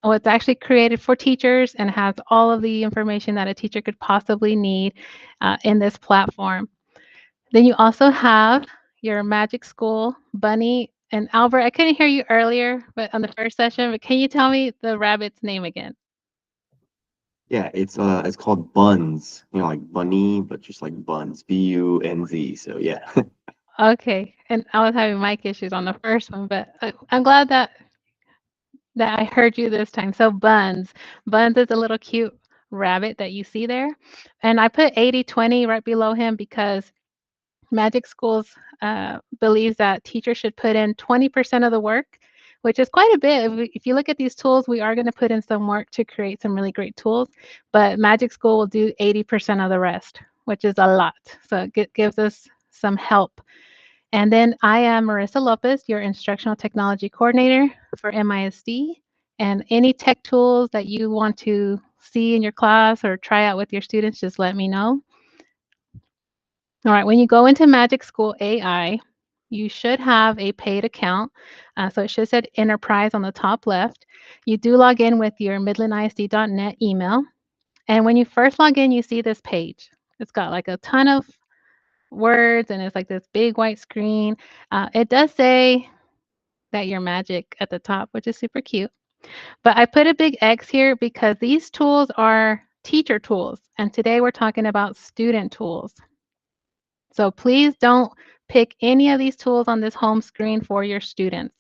Well, it's actually created for teachers and has all of the information that a teacher could possibly need in this platform. Then you also have your Magic School Bunny. And Albert, I couldn't hear you earlier, but on the first session, but can you tell me the rabbit's name again? Yeah, it's called Buns. You know, like bunny, but just like buns. Bunz. So yeah. Okay, and I was having mic issues on the first one, but I'm glad that I heard you this time. So Buns. Buns is a little cute rabbit that you see there. And I put 80/20 right below him because Magic Schools believes that teachers should put in 20% of the work, which is quite a bit. If you look at these tools, we are going to put in some work to create some really great tools, but Magic School will do 80% of the rest, which is a lot. So it gives us some help. And then I am Marissa Lopez, your Instructional Technology Coordinator for MISD. And any tech tools that you want to see in your class or try out with your students, just let me know. All right, when you go into Magic School AI, you should have a paid account. So it should say Enterprise on the top left. You do log in with your midlandisd.net email. And when you first log in, you see this page. It's got like a ton of words and it's like this big white screen. It does say that you're magic at the top, which is super cute. But I put a big X here because these tools are teacher tools. And today we're talking about student tools. So please don't pick any of these tools on this home screen for your students,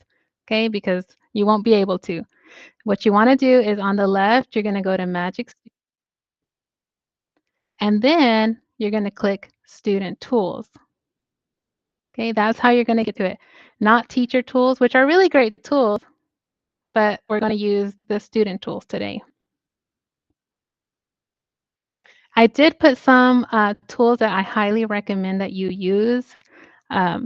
okay? Because you won't be able to. What you want to do is on the left, you're going to go to Magic, and then you're going to click Student Tools. Okay, that's how you're going to get to it. Not teacher tools, which are really great tools, but we're going to use the student tools today. I did put some tools that I highly recommend that you use.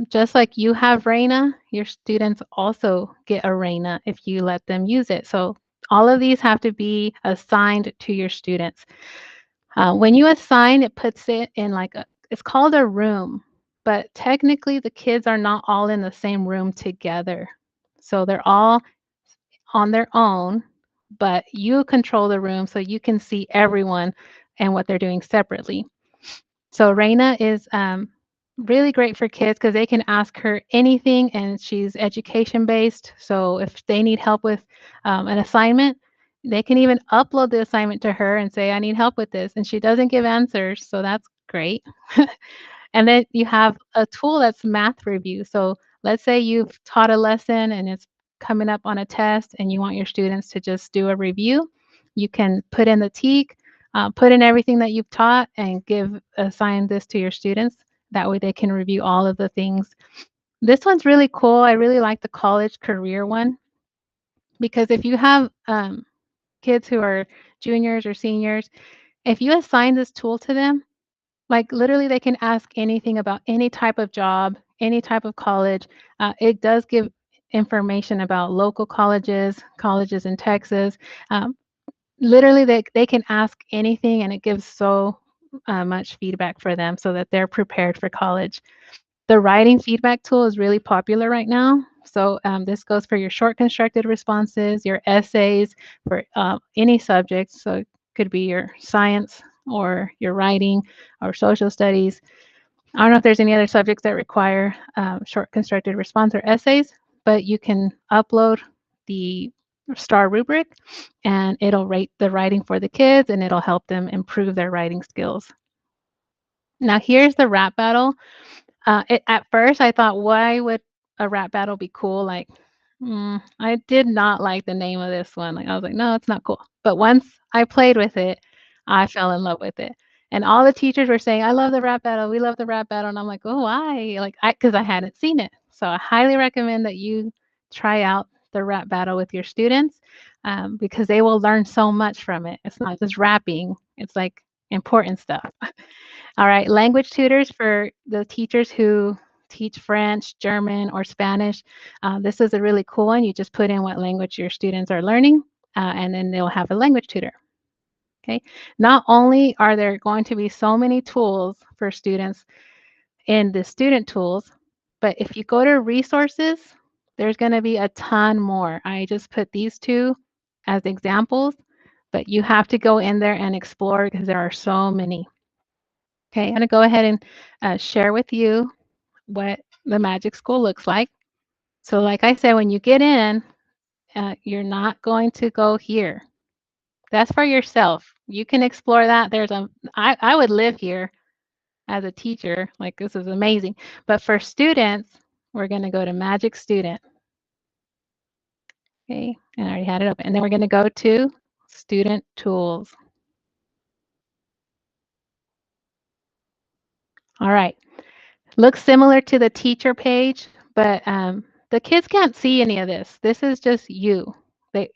Just like you have Reina, your students also get a Reina if you let them use it. So all of these have to be assigned to your students. When you assign, it puts it in like it's called a room, but technically the kids are not all in the same room together. So they're all on their own, but you control the room so you can see everyone and what they're doing separately. So Reina is really great for kids because they can ask her anything and she's education based. So if they need help with an assignment, they can even upload the assignment to her and say, I need help with this. And she doesn't give answers. So that's great. And then you have a tool that's math review. So let's say you've taught a lesson and it's coming up on a test and you want your students to just do a review. You can put in the TEK, put in everything that you've taught and assign this to your students. That way they can review all of the things. This one's really cool. I really like the college career one because if you have kids who are juniors or seniors, if you assign this tool to them, like literally they can ask anything about any type of job, any type of college. It does give information about local colleges, colleges in Texas. Um, Literally they can ask anything and it gives so much feedback for them so that they're prepared for college. The writing feedback tool is really popular right now. So this goes for your short constructed responses, your essays for any subject. So it could be your science or your writing or social studies. I don't know if there's any other subjects that require short constructed response or essays, but you can upload the STAR rubric and it'll rate the writing for the kids and it'll help them improve their writing skills. Now here's the rap battle. At first, I thought, why would a rap battle be cool? Like, I did not like the name of this one. Like, I was like, no, it's not cool. But once I played with it, I fell in love with it. And all the teachers were saying, I love the rap battle. We love the rap battle. And I'm like, oh, why? Like, because I hadn't seen it. So I highly recommend that you try out the rap battle with your students because they will learn so much from it. It's not just rapping, it's like important stuff. All right, language tutors for the teachers who teach French, German, or Spanish. This is a really cool one. You just put in what language your students are learning, and then they'll have a language tutor. Okay. Not only are there going to be so many tools for students in the student tools, but if you go to resources, there's going to be a ton more. I just put these two as examples, but you have to go in there and explore because there are so many. Okay, I'm going to go ahead and share with you what the Magic School looks like. So like I said, when you get in, you're not going to go here. That's for yourself. You can explore that. I would live here as a teacher. Like, this is amazing. But for students, we're going to go to Magic Student. Okay, and I already had it open. And then we're going to go to Student Tools. All right. Looks similar to the teacher page, but the kids can't see any of this. This is just you. They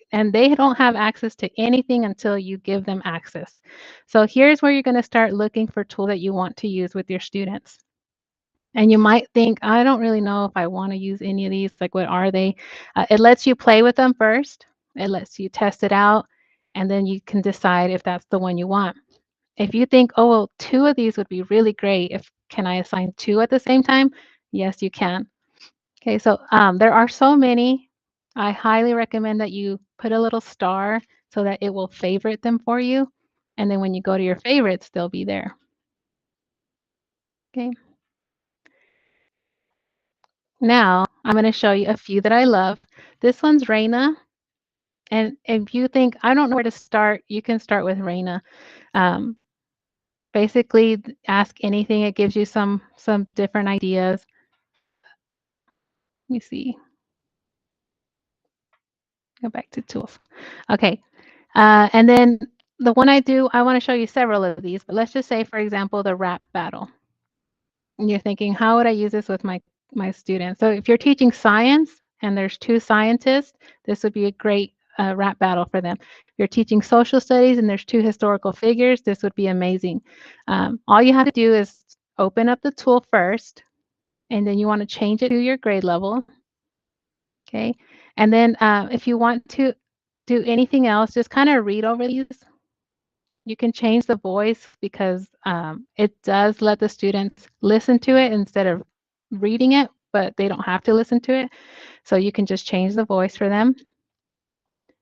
don't have access to anything until you give them access. So here's where you're going to start looking for tools that you want to use with your students. And you might think, I don't really know if I want to use any of these. Like, what are they? It lets you play with them first. It lets you test it out, and then you can decide if that's the one you want. If you think, oh, well, 2 of these would be really great. Can I assign 2 at the same time? Yes, you can. Okay, so there are so many. I highly recommend that you put a little star so that it will favorite them for you. And then when you go to your favorites, they'll be there. Okay. Now, I'm going to show you a few that I love. This one's Reina. And if you think, I don't know where to start, you can start with Reina. Basically, ask anything. It gives you some different ideas. Let me see. Go back to tools. Okay. And then the one I want to show you several of these, but let's just say, for example, the rap battle. And you're thinking, how would I use this with my students? So if you're teaching science and there's 2 scientists, this would be a great rap battle for them. If you're teaching social studies and there's 2 historical figures, this would be amazing. All you have to do is open up the tool first, and then you want to change it to your grade level. Okay. And then if you want to do anything else, just kind of read over these. You can change the voice because it does let the students listen to it instead of reading it, but they don't have to listen to it. So you can just change the voice for them.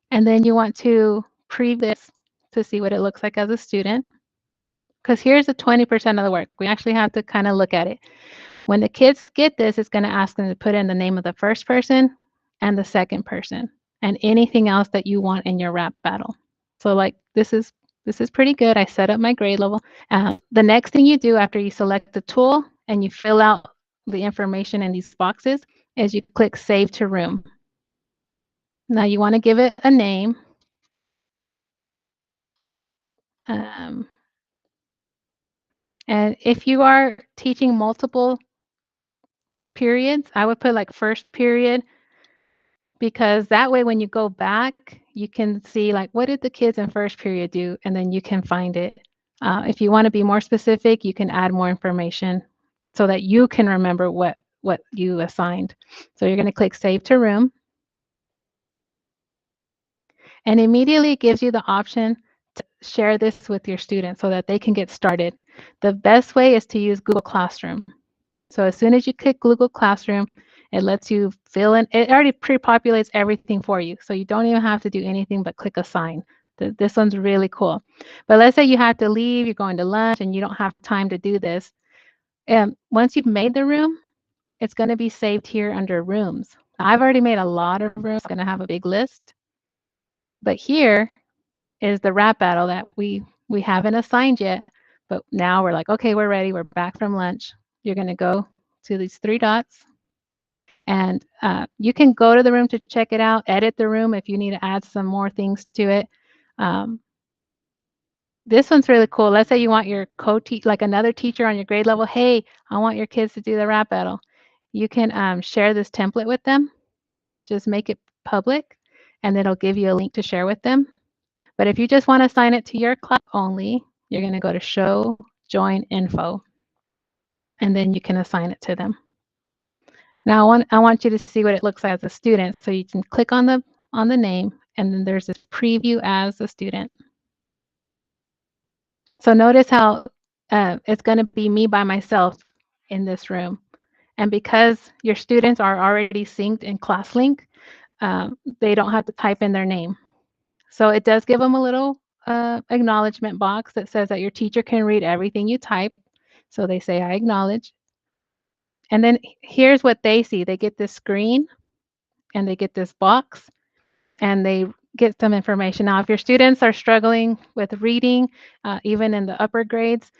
And then you want to preview this to see what it looks like as a student. Because here's the 20% of the work. We actually have to kind of look at it. When the kids get this, it's going to ask them to put in the name of the first person and the second person and anything else that you want in your rap battle. So like this is pretty good. I set up my grade level. The next thing you do after you select the tool and you fill out the information in these boxes is you click Save to Room. Now you want to give it a name. And if you are teaching multiple periods, I would put like first period, because that way when you go back, you can see like, what did the kids in first period do? And then you can find it. If you want to be more specific, you can add more information so that you can remember what you assigned. So you're going to click Save to Room. And immediately it gives you the option to share this with your students so that they can get started. The best way is to use Google Classroom. So as soon as you click Google Classroom, it lets you fill in. It already pre-populates everything for you. So you don't even have to do anything but click Assign. This one's really cool. But let's say you have to leave, you're going to lunch, and you don't have time to do this. Once you've made the room, it's going to be saved here under Rooms. I've already made a lot of rooms. I'm going to have a big list. But here is the rap battle that we haven't assigned yet. But now we're like, okay, we're ready. We're back from lunch. You're going to go to these 3 dots. And you can go to the room to check it out, edit the room if you need to add some more things to it. This one's really cool. Let's say you want your co-teacher, like another teacher on your grade level. Hey, I want your kids to do the rap battle. You can share this template with them. Just make it public, and it'll give you a link to share with them. But if you just want to assign it to your class only, you're going to go to Show, Join Info, and then you can assign it to them. Now I want you to see what it looks like as a student. So you can click on the name, and then there's this preview as a student. So notice how it's going to be me by myself in this room. And because your students are already synced in ClassLink, they don't have to type in their name. So it does give them a little acknowledgement box that says that your teacher can read everything you type. So they say, I acknowledge. And then here's what they see. They get this screen and they get this box and they get some information. Now, if your students are struggling with reading, even in the upper grades,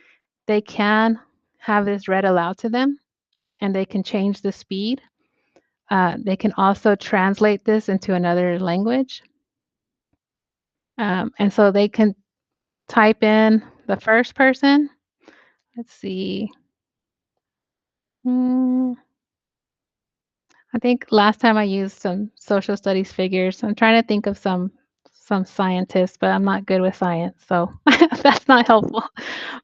they can have this read aloud to them and they can change the speed. They can also translate this into another language. And so they can type in the first person. Let's see. I think last time I used some social studies figures. I'm trying to think of some scientists, but I'm not good with science, so that's not helpful.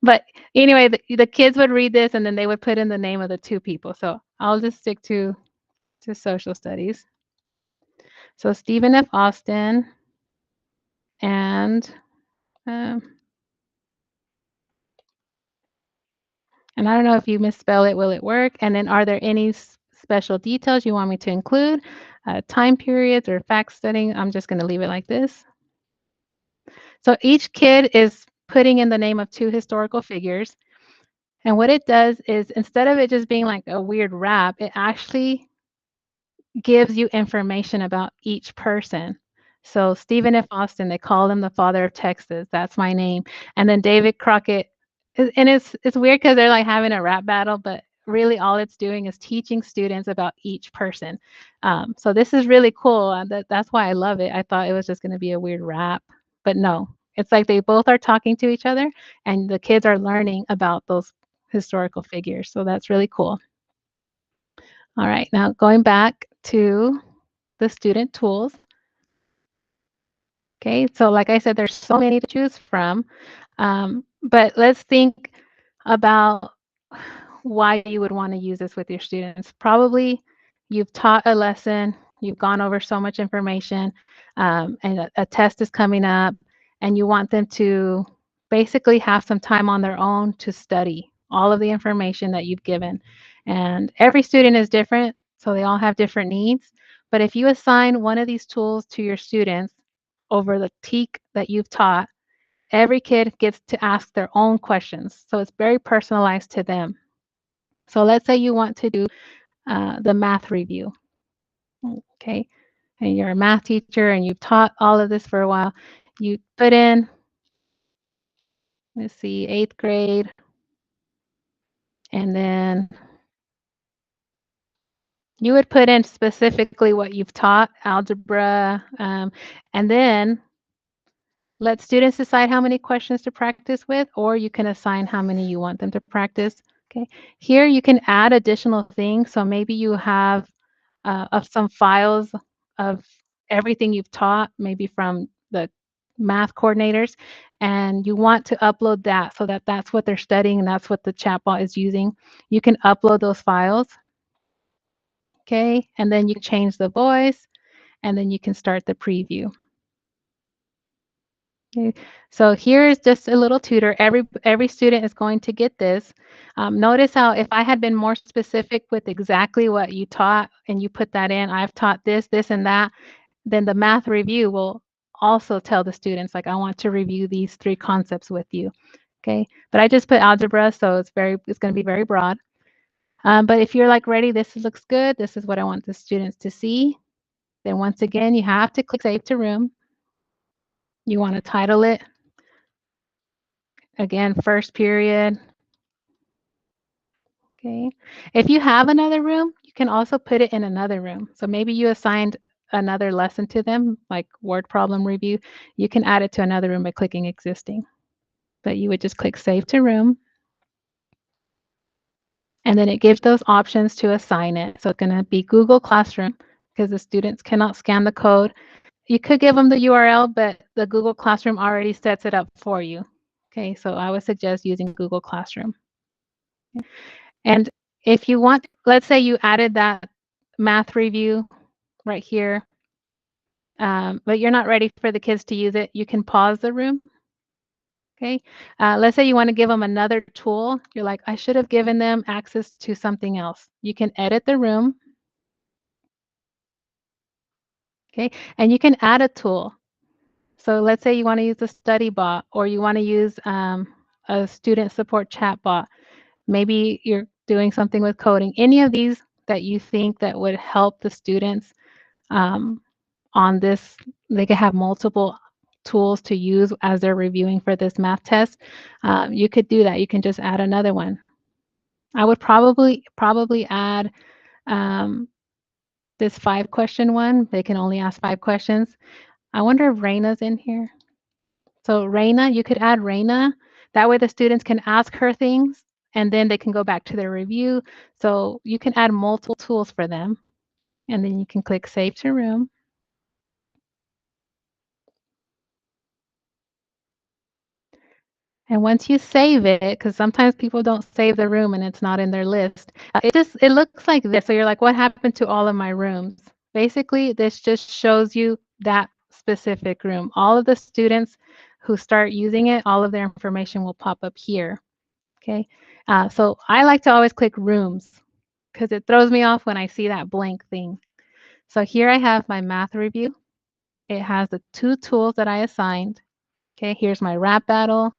But anyway, the kids would read this and then they would put in the name of the two people. So I'll just stick to social studies. So Stephen F. Austin and um, and I don't know if you misspell it, will it work? And then are there any special details you want me to include? Time periods or fact studying? I'm just going to leave it like this. So each kid is putting in the name of two historical figures. And what it does is instead of it just being like a weird rap, it actually gives you information about each person. So Stephen F. Austin, they call him the father of Texas. That's my name. And then David Crockett, and it's weird because they're like having a rap battle, but really all it's doing is teaching students about each person. So this is really cool. That's why I love it. I thought it was just going to be a weird rap, but no, it's like they both are talking to each other, and the kids are learning about those historical figures. So that's really cool. All right, now going back to the student tools. Okay, so like I said, there's so many to choose from, but let's think about why you would want to use this with your students. Probably you've taught a lesson, you've gone over so much information, and a test is coming up, and you want them to basically have some time on their own to study all of the information that you've given. And every student is different, so they all have different needs. But if you assign one of these tools to your students over the TEK that you've taught, every kid gets to ask their own questions. So it's very personalized to them. So let's say you want to do the math review, okay? And you're a math teacher and you've taught all of this for a while. You put in, let's see, 8th grade, and then you would put in specifically what you've taught, algebra, and then let students decide how many questions to practice with, or you can assign how many you want them to practice. Okay. Here you can add additional things. So maybe you have of some files of everything you've taught, maybe from the math coordinators, and you want to upload that so that that's what they're studying and that's what the chatbot is using. You can upload those files. Okay. And then you can change the voice, and then you can start the preview. Okay, so here's just a little tutor. Every student is going to get this. Notice how if I had been more specific with exactly what you taught and you put that in, I've taught this, this, and that, then the math review will also tell the students, like, I want to review these 3 concepts with you. Okay, but I just put algebra, so it's going to be very broad. But if you're like, ready, this looks good, this is what I want the students to see, then once again, you have to click Save to Room. You want to title it, again, first period. Okay. If you have another room, you can also put it in another room. So maybe you assigned another lesson to them, like word problem review. You can add it to another room by clicking existing. But you would just click Save to Room. And then it gives those options to assign it. So it's going to be Google Classroom because the students cannot scan the code. You could give them the URL, but the Google Classroom already sets it up for you. Okay, so I would suggest using Google Classroom. And if you want, let's say you added that math review right here, but you're not ready for the kids to use it, you can pause the room. Okay, let's say you want to give them another tool. You're like, I should have given them access to something else. You can edit the room. Okay, and you can add a tool. So let's say you want to use a study bot or you want to use a student support chat bot. Maybe you're doing something with coding. Any of these that you think that would help the students um, on this, they could have multiple tools to use as they're reviewing for this math test. You could do that. You can just add another one. I would probably add this 5-question one. They can only ask 5 questions. I wonder if Raina's in here. So Raina, you could add Raina. That way the students can ask her things and then they can go back to their review. So you can add multiple tools for them. And then you can click Save to Room. And once you save it, because sometimes people don't save the room and it's not in their list, it looks like this. So you're like, what happened to all of my rooms? Basically, this just shows you that specific room. All of the students who start using it, all of their information will pop up here. Okay. So I like to always click rooms because it throws me off when I see that blank thing. So here I have my math review. It has the 2 tools that I assigned. Okay, here's my rap battle.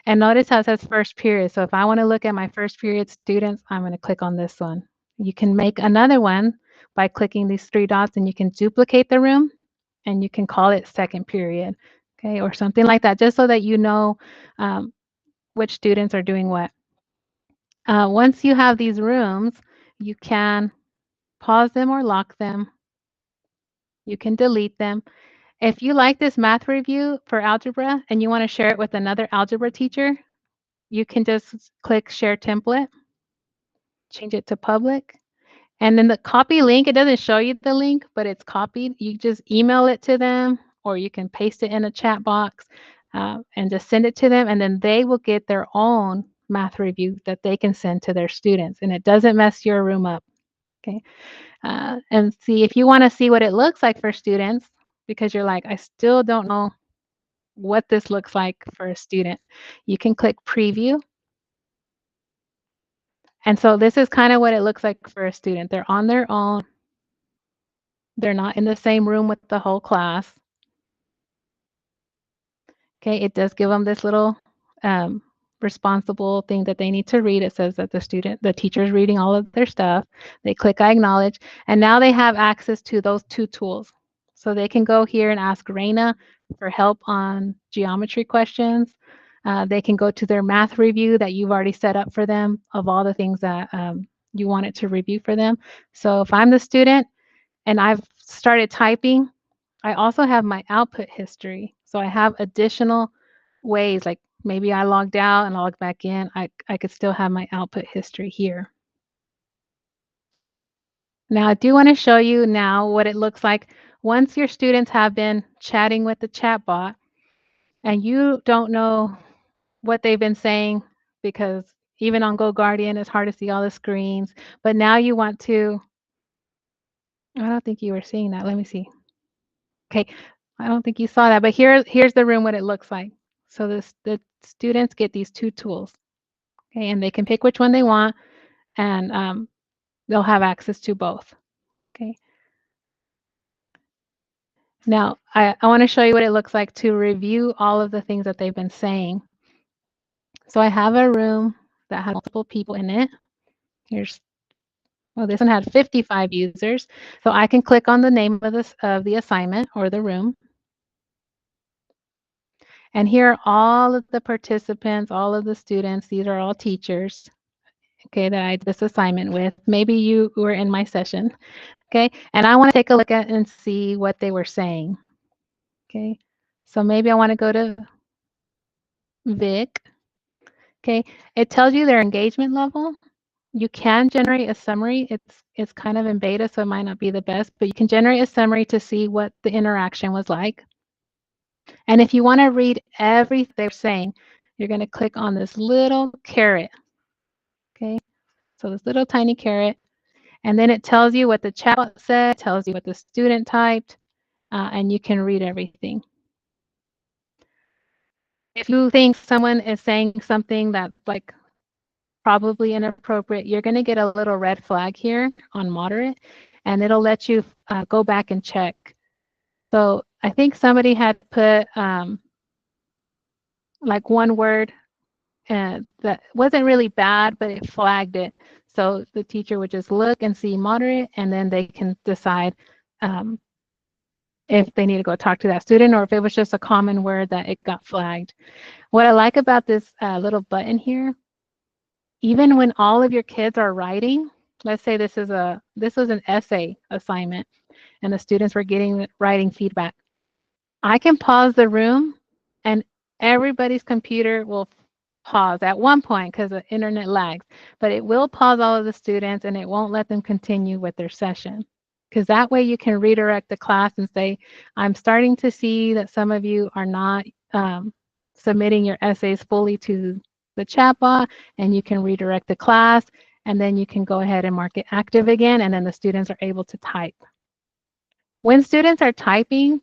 And notice how it says first period. So if I want to look at my first period students, I'm going to click on this one. You can make another one by clicking these 3 dots and you can duplicate the room and you can call it second period, okay, or something like that, just so that you know which students are doing what. Once you have these rooms, you can pause them or lock them. You can delete them. If you like this math review for algebra and you want to share it with another algebra teacher, you can just click Share Template, change it to public, and then the copy link, it doesn't show you the link, but it's copied. You just email it to them, or you can paste it in a chat box and just send it to them, and then they will get their own math review that they can send to their students, and it doesn't mess your room up. Okay, and see if you want to see what it looks like for students, because you're like, I still don't know what this looks like for a student. You can click Preview. And so this is kind of what it looks like for a student. They're on their own. They're not in the same room with the whole class. Okay, it does give them this little responsible thing that they need to read. It says that the teacher is reading all of their stuff. They click I acknowledge, and now they have access to those 2 tools. So they can go here and ask Raina for help on geometry questions. They can go to their math review that you've already set up for them of all the things that you want it to review for them. So if I'm the student and I've started typing, I also have my output history. So I have additional ways, like maybe I logged out and logged back in. I could still have my output history here. Now I do want to show you now what it looks like once your students have been chatting with the chat bot and you don't know what they've been saying, because even on GoGuardian, it's hard to see all the screens. But now you want to, I don't think you were seeing that. Let me see. Okay, I don't think you saw that, but here's the room, what it looks like. So the students get these 2 tools, okay, and they can pick which one they want, and they'll have access to both, okay. Now, I want to show you what it looks like to review all of the things that they've been saying. So I have a room that has multiple people in it. Well, this one had 55 users. So I can click on the name of the assignment or the room. And here are all of the participants, all of the students. These are all teachers, okay, that I did this assignment with. Maybe you were in my session, okay? And I want to take a look at and see what they were saying, okay? So maybe I want to go to Vic, okay? It tells you their engagement level. You can generate a summary. It's kind of in beta, so it might not be the best, but you can generate a summary to see what the interaction was like. And if you want to read everything they're saying, you're going to click on this little caret, okay? So this little tiny caret, and then it tells you what the chatbot said, tells you what the student typed, and you can read everything. If you think someone is saying something that's like probably inappropriate, you're going to get a little red flag here on moderate, and it'll let you go back and check. So I think somebody had put like one word that wasn't really bad, but it flagged it. So the teacher would just look and see moderate, and then they can decide um, if they need to go talk to that student or if it was just a common word that it got flagged. What I like about this little button here, even when all of your kids are writing, let's say this was an essay assignment and the students were getting writing feedback. I can pause the room and everybody's computer will pause at one point because the internet lags, but it will pause all of the students and it won't let them continue with their session. Because that way you can redirect the class and say, I'm starting to see that some of you are not submitting your essays fully to the chatbot, and you can redirect the class, and then you can go ahead and mark it active again, and then the students are able to type. When students are typing,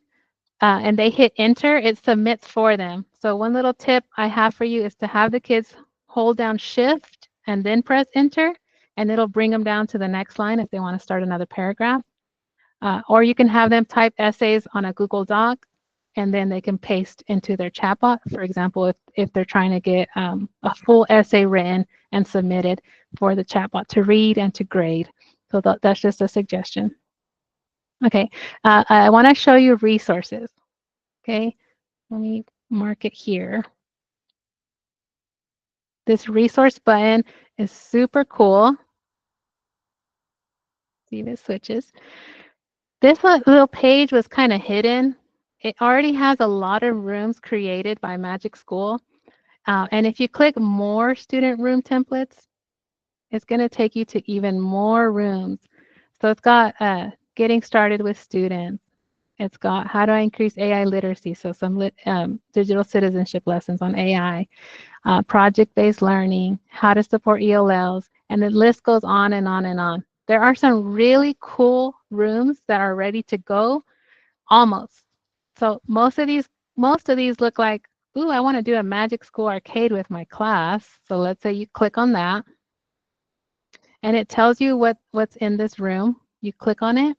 and they hit enter, it submits for them. So one little tip I have for you is to have the kids hold down shift and then press enter, and it'll bring them down to the next line if they want to start another paragraph. Or you can have them type essays on a Google Doc, and then they can paste into their chatbot. For example, if they're trying to get a full essay written and submitted for the chatbot to read and to grade. So that's just a suggestion. Okay, I want to show you resources. Okay, let me mark it here. This resource button is super cool. See if it switches. This little page was kind of hidden. It already has a lot of rooms created by Magic School. And if you click more student room templates, it's going to take you to even more rooms. So it's got getting started with students. It's got how do I increase AI literacy? So some digital citizenship lessons on AI, project-based learning, how to support ELLs, and the list goes on and on and on. There are some really cool rooms that are ready to go almost. So most of these look like, ooh, I want to do a Magic School arcade with my class. So let's say you click on that and it tells you what's in this room. You click on it.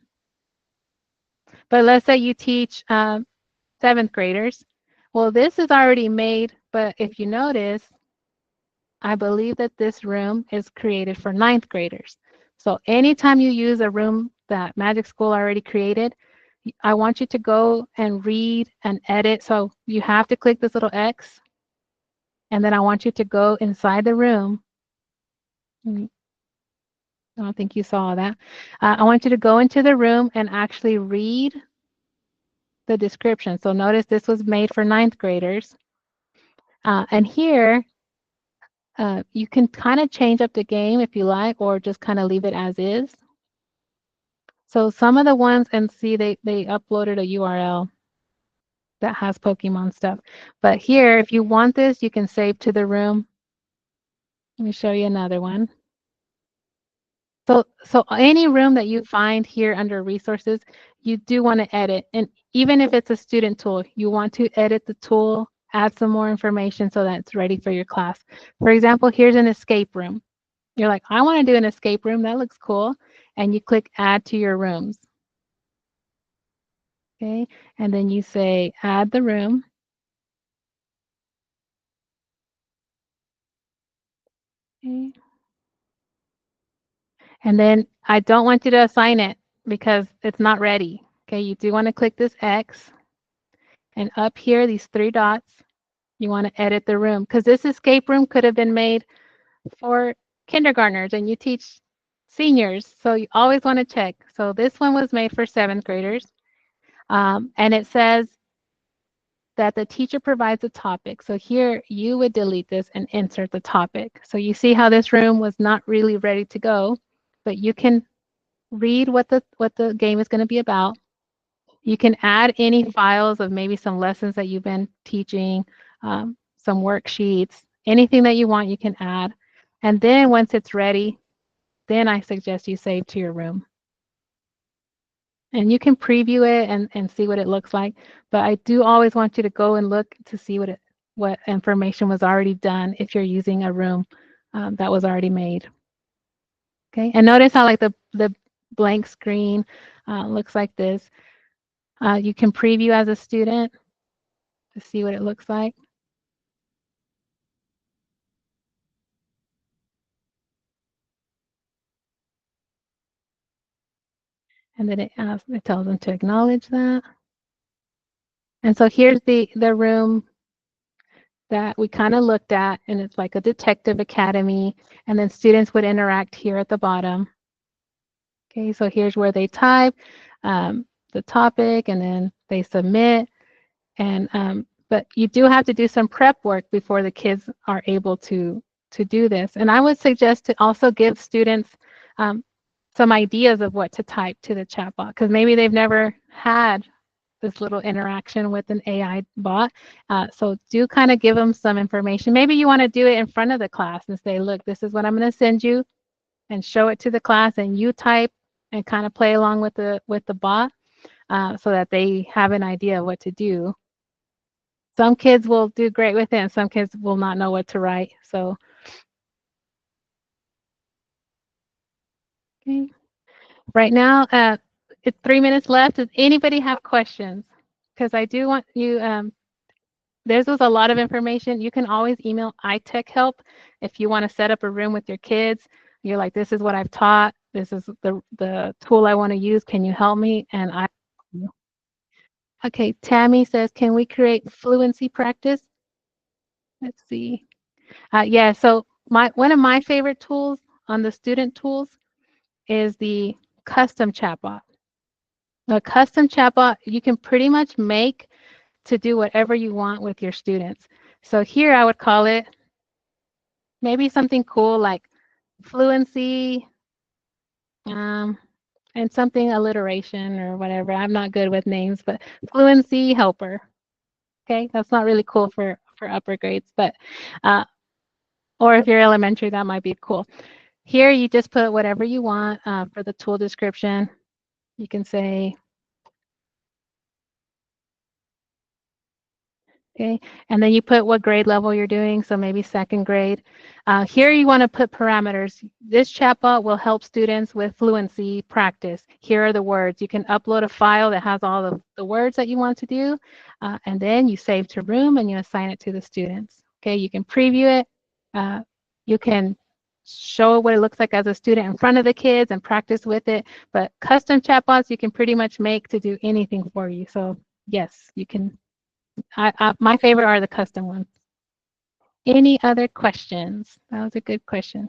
But let's say you teach 7th graders. Well, this is already made, but if you notice, I believe that this room is created for 9th graders. So anytime you use a room that Magic School already created, I want you to go and read and edit. So you have to click this little X, and then I want you to go inside the room. I don't think you saw that. I want you to go into the room and actually read the description. So notice this was made for 9th graders. And here, you can kind of change up the game if you like, or just kind of leave it as is. So some of the ones, and see they uploaded a URL that has Pokemon stuff. But here, if you want this, you can save to the room. Let me show you another one. So any room that you find here under resources, you do want to edit. And even if it's a student tool, you want to edit the tool, add some more information so that it's ready for your class. For example, here's an escape room. You're like, I want to do an escape room. That looks cool. And you click add to your rooms. Okay. And then you say add the room. Okay. And then I don't want you to assign it because it's not ready. Okay. You do want to click this X. And up here, these 3 dots, you want to edit the room because this escape room could have been made for kindergartners and you teach seniors. So you always want to check. So this one was made for 7th graders. And it says that the teacher provides a topic. So here you would delete this and insert the topic. So you see how this room was not really ready to go, but you can read what the game is going to be about. You can add any files of maybe some lessons that you've been teaching, some worksheets, anything that you want you can add. And then once it's ready, then I suggest you save to your room. And you can preview it and see what it looks like. But I do always want you to go and look to see what information was already done if you're using a room that was already made. Okay, and notice how like the blank screen looks like this. You can preview as a student to see what it looks like. And then it tells them to acknowledge that. And so here's the room that we kind of looked at, and it's like a detective academy, and then students would interact here at the bottom. Okay, so here's where they type the topic, and then they submit. And but you do have to do some prep work before the kids are able to do this. And I would suggest to also give students some ideas of what to type to the chatbot, because maybe they've never had this little interaction with an AI bot. So do kind of give them some information. Maybe you want to do it in front of the class and say, look, this is what I'm going to send you, and show it to the class, and you type and kind of play along with the bot, so that they have an idea of what to do. Some kids will do great with it, and some kids will not know what to write. So, okay. Right now, it's 3 minutes left. Does anybody have questions? Because I do want you, there's a lot of information. You can always email iTechHelp if you want to set up a room with your kids. You're like, this is what I've taught. This is the tool I want to use. Can you help me? And okay, Tammy says, can we create fluency practice? Let's see. Yeah, so one of my favorite tools on the student tools is the custom chatbot. The custom chatbot you can pretty much make to do whatever you want with your students. So here I would call it maybe something cool like fluency, and something alliteration or whatever. I'm not good with names, but fluency helper. Okay, that's not really cool for upper grades, but or if you're elementary, that might be cool. Here you just put whatever you want for the tool description. You can say, okay, and then you put what grade level you're doing, so maybe second grade. Here you want to put parameters. This chatbot will help students with fluency practice. Here are the words. You can upload a file that has all of the words that you want to do, and then you save to room and you assign it to the students. Okay, you can preview it. You can show what it looks like as a student in front of the kids and practice with it. But custom chatbots you can pretty much make to do anything for you. So yes, you can. My favorite are the custom ones. Any other questions? That was a good question.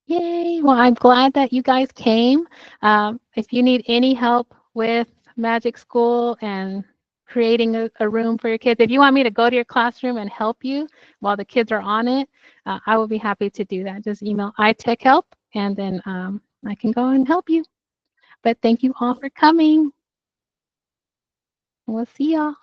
Yay! Well, I'm glad that you guys came. If you need any help with Magic School and creating a room for your kids, if you want me to go to your classroom and help you while the kids are on it, I will be happy to do that. Just email iTechHelp, and then I can go and help you. But thank you all for coming. We'll see y'all.